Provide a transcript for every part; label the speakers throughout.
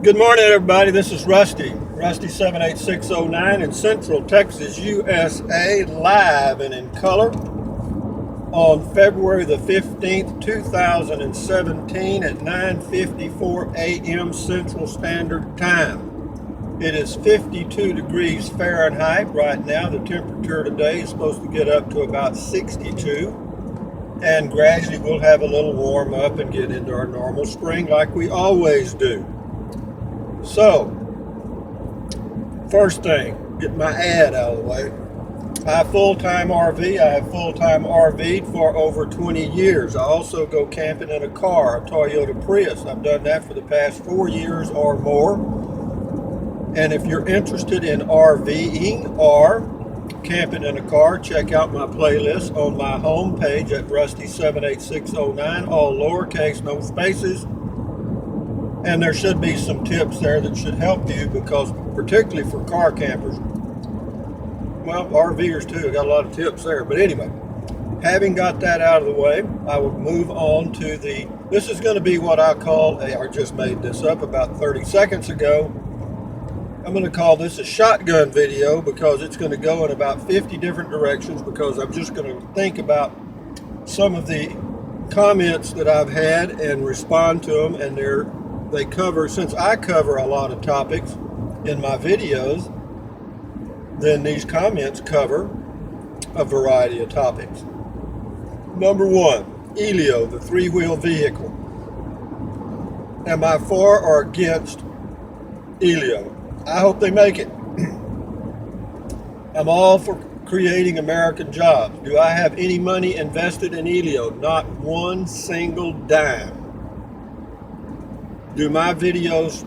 Speaker 1: Good morning, everybody. This is Rusty 78609 in Central Texas, USA, live and in color on February the 15th, 2017 at 9:54 a.m. Central Standard Time. It is 52 degrees Fahrenheit right now. The temperature today is supposed to get up to about 62, and gradually we'll have a little warm up and get into our normal spring like we always do. So, first thing, get my ad out of the way. I have full-time RV. I have full-time RV'd for over 20 years. I also go camping in a car, a Toyota Prius. I've done that for the past 4 years or more. And if you're interested in RVing or camping in a car, check out my playlist on my homepage at Rusty 78609, all lowercase, no spaces. And there should be some tips there that should help you, because particularly for car campers, well, RVers too, I got a lot of tips there. But anyway, having got that out of the way, I will move on to this is going to be what I call I just made this up about 30 seconds ago. I'm going to call this a shotgun video, because it's going to go in about 50 different directions, because I'm just going to think about some of the comments that I've had and respond to them, and they cover, since I cover a lot of topics in my videos, then these comments cover a variety of topics. Number one, Elio, the three-wheel vehicle. Am I for or against Elio? I hope they make it. I'm all for creating American jobs. Do I have any money invested in Elio? Not one single dime. Do my videos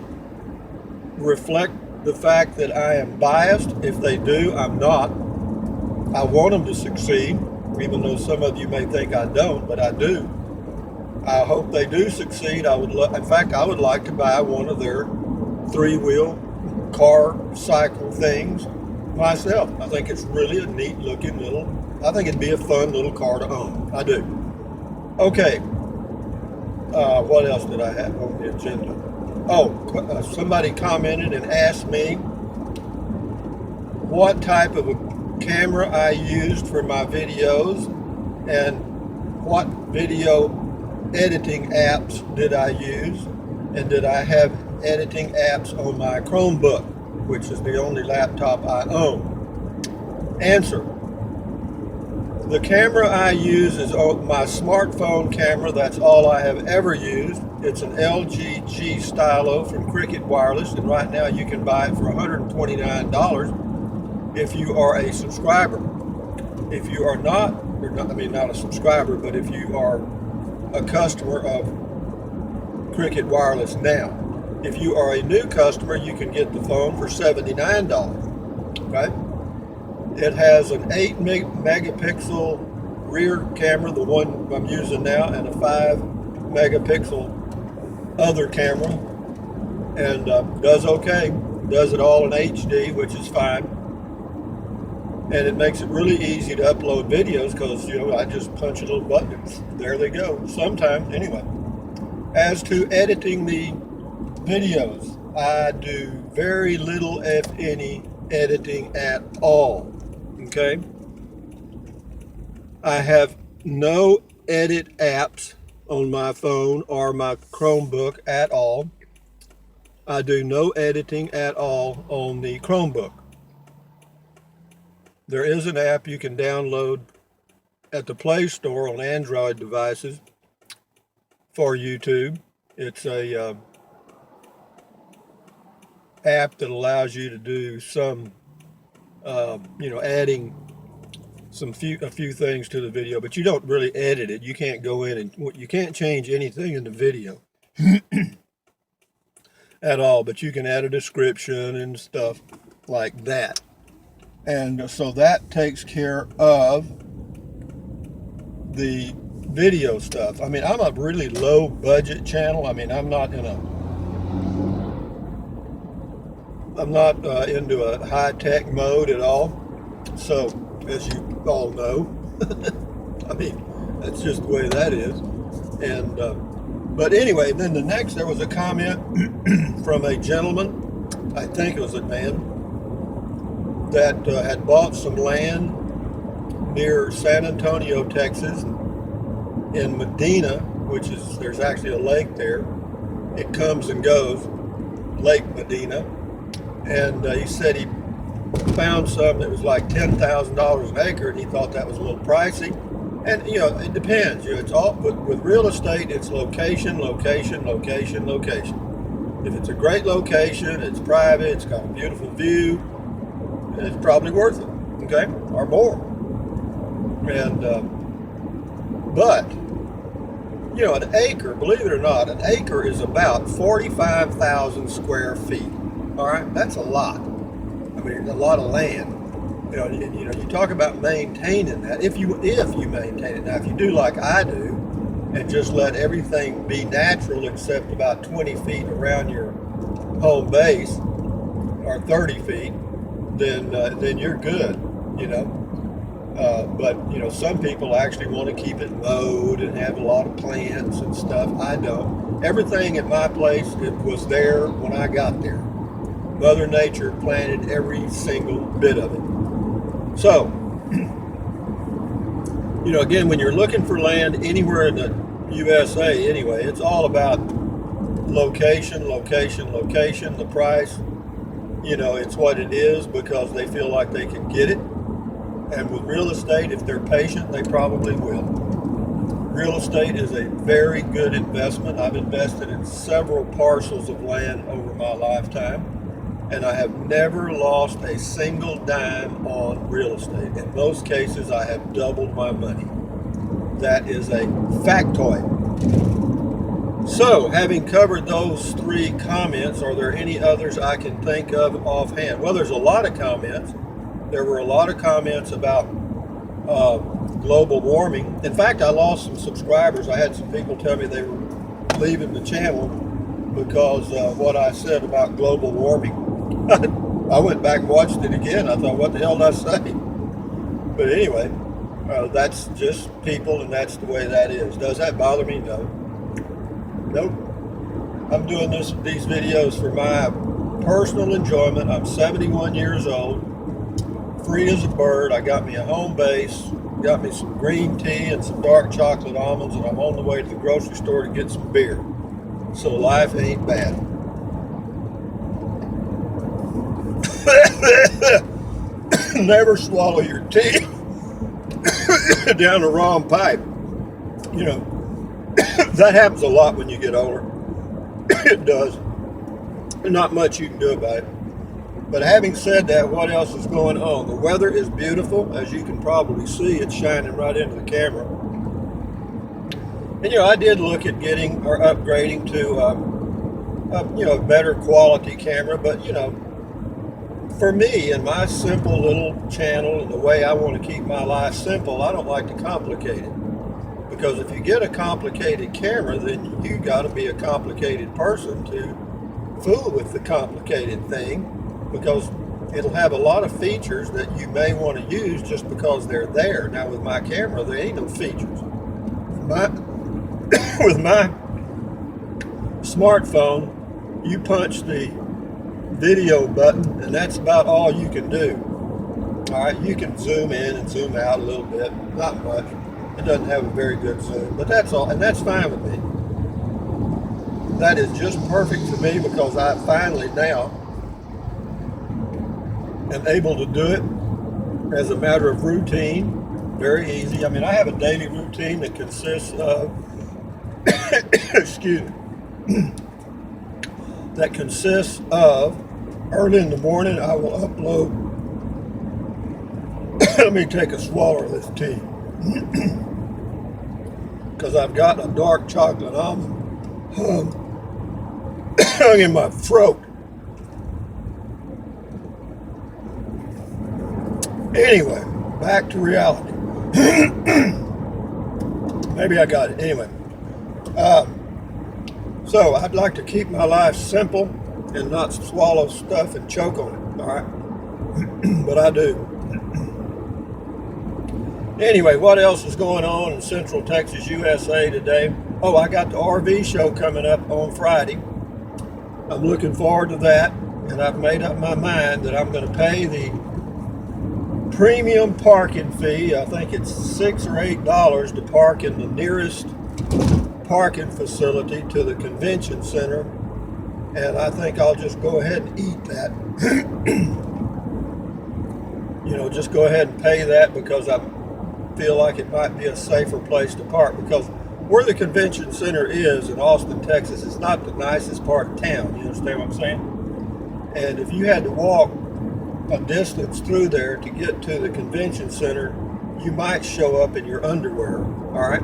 Speaker 1: reflect the fact that I am biased? If they do, I'm not. I want them to succeed, even though some of you may think I don't, but I do. I hope they do succeed. In fact, I would like to buy one of their three-wheel car cycle things myself. I think it's really a neat looking I think it'd be a fun little car to own. I do. Okay. What else did I have on the agenda? Somebody commented and asked me what type of a camera I used for my videos and what video editing apps did I use, and did I have editing apps on my Chromebook, which is the only laptop I own. Answer. The camera I use is my smartphone camera. That's all I have ever used. It's an LG G Stylo from Cricket Wireless, and right now you can buy it for $129 if you are a subscriber. If you are not a subscriber, but if you are a customer of Cricket Wireless now. If you are a new customer, you can get the phone for $79, right? It has an 8 megapixel rear camera, the one I'm using now, and a 5 megapixel other camera, and does okay. Does it all in HD, which is fine. And it makes it really easy to upload videos, because I just punch a little button and there they go. Sometimes, anyway. As to editing the videos, I do very little, if any, editing at all. Okay? I have no edit apps on my phone or my Chromebook at all. I do no editing at all on the Chromebook. There is an app you can download at the Play Store on Android devices for YouTube. It's a app that allows you to do some adding a few things to the video, but you don't really edit it. You can't go in and you can't change anything in the video at all, but you can add a description and stuff like that. And so that takes care of the video stuff. I mean, I'm a really low budget channel. I mean, I'm not into a high-tech mode at all. So, as you all know, I mean, that's just the way that is. And But anyway, then there was a comment from a gentleman, I think it was a man, that had bought some land near San Antonio, Texas, in Medina, which is, there's actually a lake there. It comes and goes, Lake Medina. And he said he found some that was like $10,000 an acre, and he thought that was a little pricey. And you know, it depends. You know, it's all with real estate. It's location, location, location, location. If it's a great location, it's private, it's got a beautiful view, it's probably worth it. Okay, or more. And but you know, an acre, believe it or not, an acre is about 45,000 square feet. All right, that's a lot. I mean, a lot of land. You know, you talk about maintaining that. If you maintain it. Now, if you do like I do, and just let everything be natural except about 20 feet around your home base, or 30 feet, then you're good. You know. But you know, some people actually want to keep it mowed and have a lot of plants and stuff. I don't. Everything at my place, it was there when I got there. Mother Nature planted every single bit of it. So, you know, again, when you're looking for land anywhere in the USA, anyway, it's all about location, location, location, the price. You know, it's what it is because they feel like they can get it. And with real estate, if they're patient, they probably will. Real estate is a very good investment. I've invested in several parcels of land over my lifetime, and I have never lost a single dime on real estate. In most cases, I have doubled my money. That is a factoid. So, having covered those 3 comments, are there any others I can think of offhand? Well, there's a lot of comments. There were a lot of comments about global warming. In fact, I lost some subscribers. I had some people tell me they were leaving the channel because what I said about global warming. I went back and watched it again. I thought, what the hell did I say? But anyway, that's just people, and that's the way that is. Does that bother me? No. Nope. I'm doing these videos for my personal enjoyment. I'm 71 years old. Free as a bird. I got me a home base, got me some green tea and some dark chocolate almonds, and I'm on the way to the grocery store to get some beer. So life ain't bad. Never swallow your tea down the wrong pipe. You know, that happens a lot when you get older. It does. Not much you can do about it. But having said that, what else is going on? The weather is beautiful. As you can probably see, it's shining right into the camera. And, you know, I did look at getting or upgrading to, a better quality camera. But, you know, for me and my simple little channel and the way I want to keep my life simple, I don't like to complicate it. Because if you get a complicated camera, then you got to be a complicated person to fool with the complicated thing. Because it'll have a lot of features that you may want to use just because they're there. Now with my camera, there ain't no features. With my smartphone, you punch the video button and that's about all you can do. All right, you can zoom in and zoom out a little bit, not much. It doesn't have a very good zoom, but that's all, and that's fine with me. That is just perfect for me because I finally now am able to do it as a matter of routine, very easy. I mean, I have a daily routine that consists of, excuse me, that consists of early in the morning I will upload, let me take a swallow of this tea, because I've got a dark chocolate almond hung in my throat. Anyway, back to reality. Maybe I got it. Anyway, so I'd like to keep my life simple and not swallow stuff and choke on it, all right? But I do. Anyway, what else is going on in Central Texas, USA today? Oh, I got the RV show coming up on Friday. I'm looking forward to that, and I've made up my mind that I'm going to pay the premium parking fee. I think it's $6 or $8 to park in the nearest parking facility to the convention center, and I think I'll just go ahead and eat that. Just go ahead and pay that because I feel like it might be a safer place to park, because where the convention center is in Austin, Texas, it's not the nicest part of town. You understand what I'm saying? And if you had to walk a distance through there to get to the convention center, you might show up in your underwear, all right?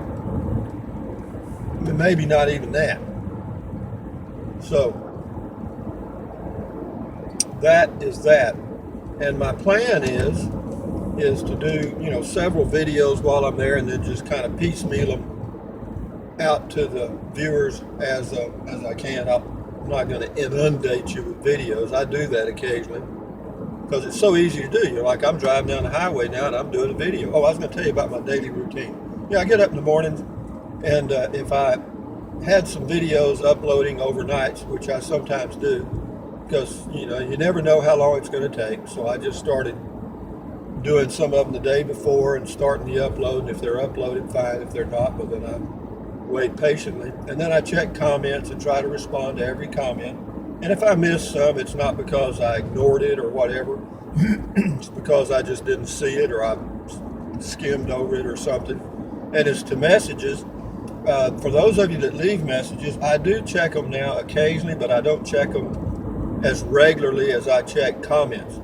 Speaker 1: Maybe not even that. So that is that. And my plan is to do, several videos while I'm there, and then just kind of piecemeal them out to the viewers as I can. I'm not going to inundate you with videos. I do that occasionally because it's so easy to do. Like I'm driving down the highway now and I'm doing a video. Oh, I was going to tell you about my daily routine. I get up in the mornings, and if I had some videos uploading overnights, which I sometimes do, because you never know how long it's going to take. So I just started doing some of them the day before and starting the upload. And if they're uploaded, fine. If they're not, well, then I wait patiently. And then I check comments and try to respond to every comment. And if I miss some, it's not because I ignored it or whatever. It's because I just didn't see it, or I skimmed over it or something. And as to messages, for those of you that leave messages, I do check them now occasionally, but I don't check them as regularly as I check comments.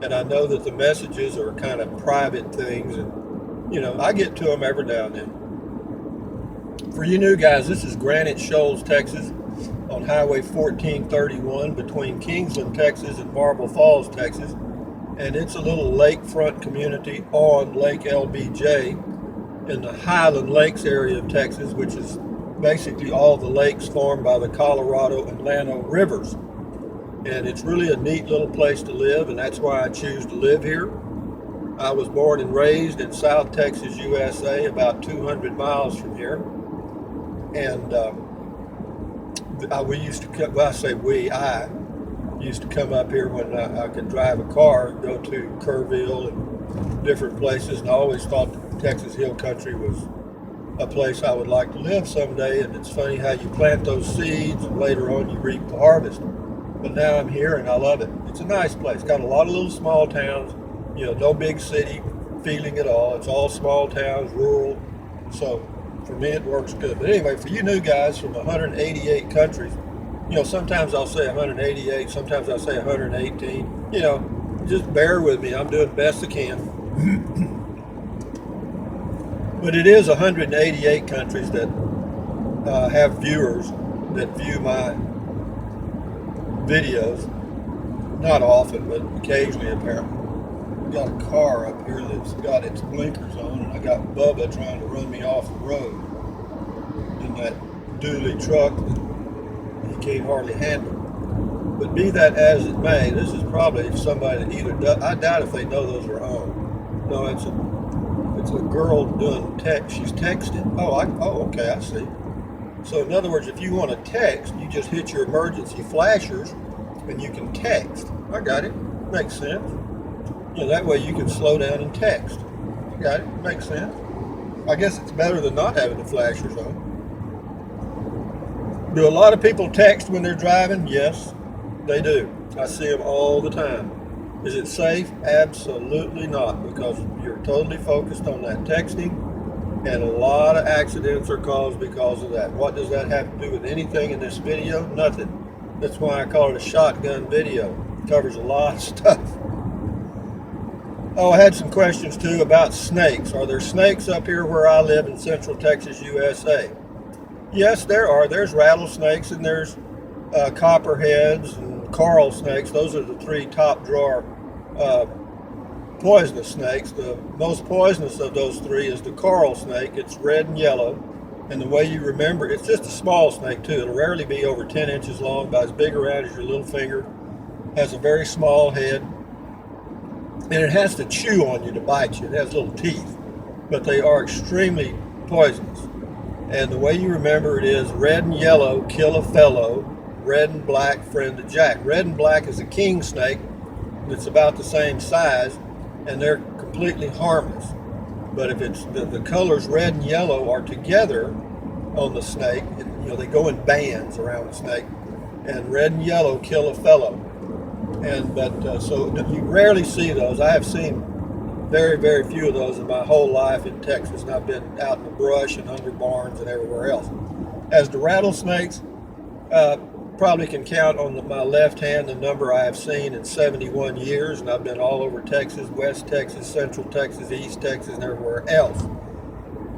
Speaker 1: And I know that the messages are kind of private things, and I get to them every now and then. For you new guys, this is Granite Shoals, Texas, on Highway 1431 between Kingsland, Texas and Marble Falls, Texas. And it's a little lakefront community on Lake LBJ in the Highland Lakes area of Texas, which is basically all the lakes formed by the Colorado and Llano rivers. And it's really a neat little place to live, and that's why I choose to live here. I was born and raised in South Texas, USA, about 200 miles from here. And I used to come up here when I could drive a car and go to Kerrville and different places, and I always thought the Texas Hill Country was a place I would like to live someday. And it's funny how you plant those seeds and later on you reap the harvest. But now I'm here and I love it. It's a nice place. Got a lot of little small towns, no big city feeling at all. It's all small towns, rural. So for me, it works good. But anyway, for you new guys from 188 countries, sometimes I'll say 188, sometimes I'll say 118. Just bear with me. I'm doing the best I can. But it is 188 countries that have viewers that view my videos. Not often, but occasionally apparently. We got a car up here that's got its blinkers on, and I got Bubba trying to run me off the road in that dually truck that he can't hardly handle. But be that as it may, this is probably somebody that either does, I doubt if they know those are on. No, it's a girl doing text. She's texting. Oh, okay, I see. So in other words, if you want to text, you just hit your emergency flashers and you can text. I got it. Makes sense. That way you can slow down and text. I got it. Makes sense. I guess it's better than not having the flashers on. Do a lot of people text when they're driving? Yes, they do. I see them all the time. Is it safe? Absolutely not, because you're totally focused on that texting. And a lot of accidents are caused because of that. What does that have to do with anything in this video? Nothing. That's why I call it a shotgun video. It covers a lot of stuff. Oh, I had some questions too about snakes. Are there snakes up here where I live in Central Texas, USA? Yes, there are. There's rattlesnakes and there's copperheads and coral snakes. Those are the three top drawer poisonous snakes. The most poisonous of those three is the coral snake. It's red and yellow, and the way you remember, it's just a small snake too. It'll rarely be over 10 inches long, about as big around as your little finger, has a very small head, and it has to chew on you to bite you. It has little teeth, but they are extremely poisonous. And the way you remember it is red and yellow kill a fellow, red and black friend a jack. Red and black is a king snake that's about the same size, and they're completely harmless. But if it's the colors red and yellow are together on the snake, they go in bands around the snake, and red and yellow kill a fellow. So you rarely see those. I have seen very, very few of those in my whole life in Texas, and I've been out in the brush and under barns and everywhere else. As to rattlesnakes, probably can count on my left hand the number I have seen in 71 years, and I've been all over Texas, West Texas, Central Texas, East Texas, and everywhere else.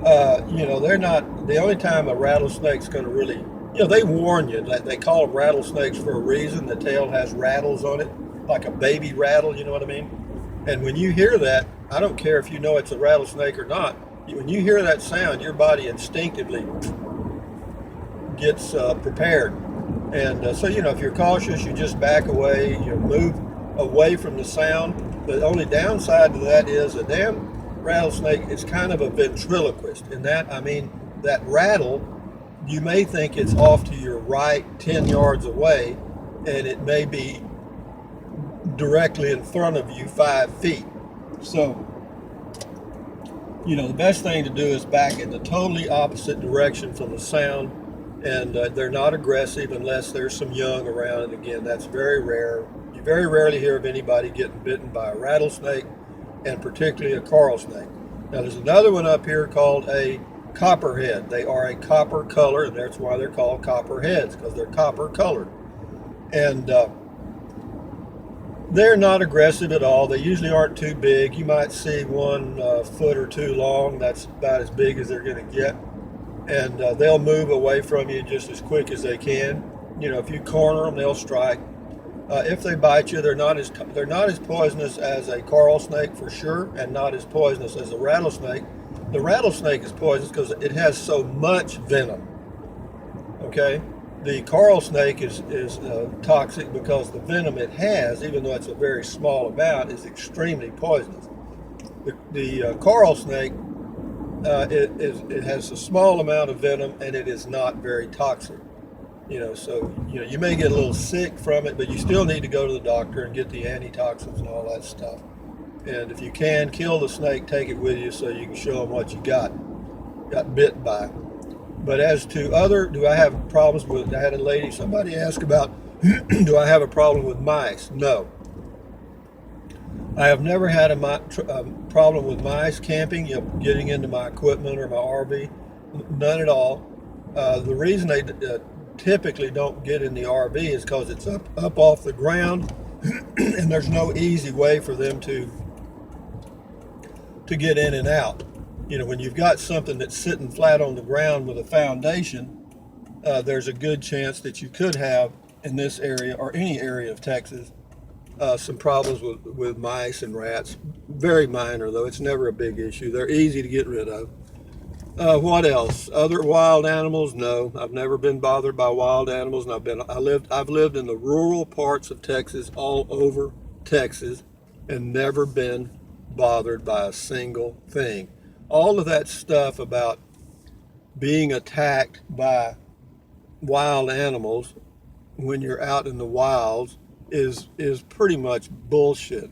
Speaker 1: They're not, the only time a rattlesnake's going to really, they warn you. They call them rattlesnakes for a reason. The tail has rattles on it, like a baby rattle, you know what I mean? And when you hear that, I don't care if you know it's a rattlesnake or not, when you hear that sound, your body instinctively gets prepared. And so, if you're cautious, you just back away, move away from the sound. The only downside to that is a damn rattlesnake is kind of a ventriloquist. In that, I mean, that rattle, you may think it's off to your right 10 yards away, and it may be directly in front of you 5 feet. So, the best thing to do is back in the totally opposite direction from the sound, and they're not aggressive unless there's some young around. And again, that's very rare. You very rarely hear of anybody getting bitten by a rattlesnake, and particularly a coral snake. Now, there's another one up here called a copperhead. They are a copper color, and that's why they're called copperheads, because they're copper colored. And they're not aggressive at all. They usually aren't too big. You might see 1 foot or 2 long. That's about as big as they're going to get. And they'll move away from you just as quick as they can. If you corner them, they'll strike. If they bite you, they're not as poisonous as a coral snake for sure, and not as poisonous as a rattlesnake. The rattlesnake is poisonous because it has so much venom. Okay, the coral snake is toxic because the venom it has, even though it's a very small amount, is extremely poisonous. The coral snake, it has a small amount of venom, and it is not very toxic. So you may get a little sick from it, but you still need to go to the doctor and get the antitoxins and all that stuff. And if you can, kill the snake, take it with you so you can show them what you got bit by. But as to do I have problems with, I had a lady, somebody asked about, do I have a problem with mice? No. I have never had a problem with mice camping, getting into my equipment or my RV. None at all. The reason they typically don't get in the RV is because it's up off the ground, and there's no easy way for them to get in and out. When you've got something that's sitting flat on the ground with a foundation, there's a good chance that you could have in this area or any area of Texas some problems with mice and rats. Very minor though. It's never a big issue. They're easy to get rid of. What else? Other wild animals? No, I've never been bothered by wild animals. And I've lived in the rural parts of Texas, all over Texas, and never been bothered by a single thing. All of that stuff about being attacked by wild animals when you're out in the wilds is pretty much bullshit.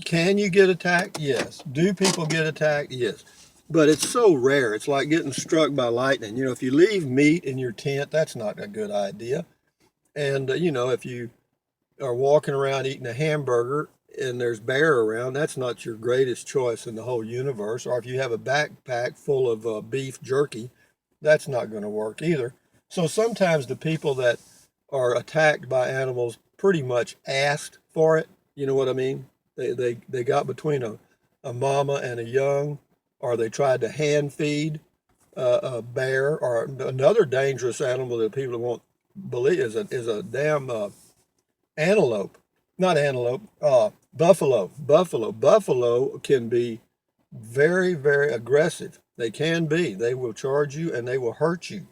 Speaker 1: Can you get attacked? Yes. Do people get attacked? Yes. But it's so rare. It's like getting struck by lightning. If you leave meat in your tent, that's not a good idea. And, if you are walking around eating a hamburger and there's bear around, that's not your greatest choice in the whole universe. Or if you have a backpack full of beef jerky, that's not going to work either. So sometimes the people that are attacked by animals pretty much asked for it. You know what I mean? They got between a mama and a young, or they tried to hand feed a bear, or another dangerous animal that people won't believe is a damn antelope. Not antelope, buffalo. Buffalo can be very, very aggressive. They can be. They will charge you and they will hurt you.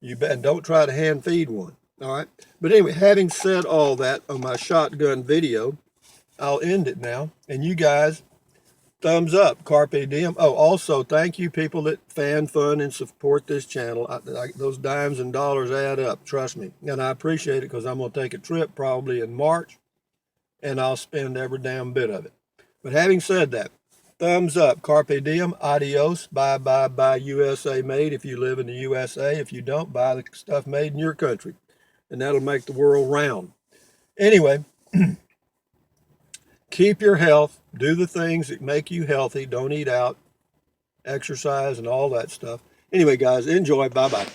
Speaker 1: And don't try to hand feed one. All right. But anyway, having said all that on my shotgun video, I'll end it now. And you guys Thumbs up, carpe diem. Oh, also, thank you people that fan, fund, and support this channel. Those dimes and dollars add up, trust me. And I appreciate it because I'm going to take a trip probably in March, and I'll spend every damn bit of it. But having said that, thumbs up, carpe diem, adios, bye, bye, bye, USA made if you live in the USA. If you don't, buy the stuff made in your country, and that'll make the world round. Anyway, keep your health, do the things that make you healthy, don't eat out, exercise, and all that stuff. Anyway, guys, enjoy. Bye bye.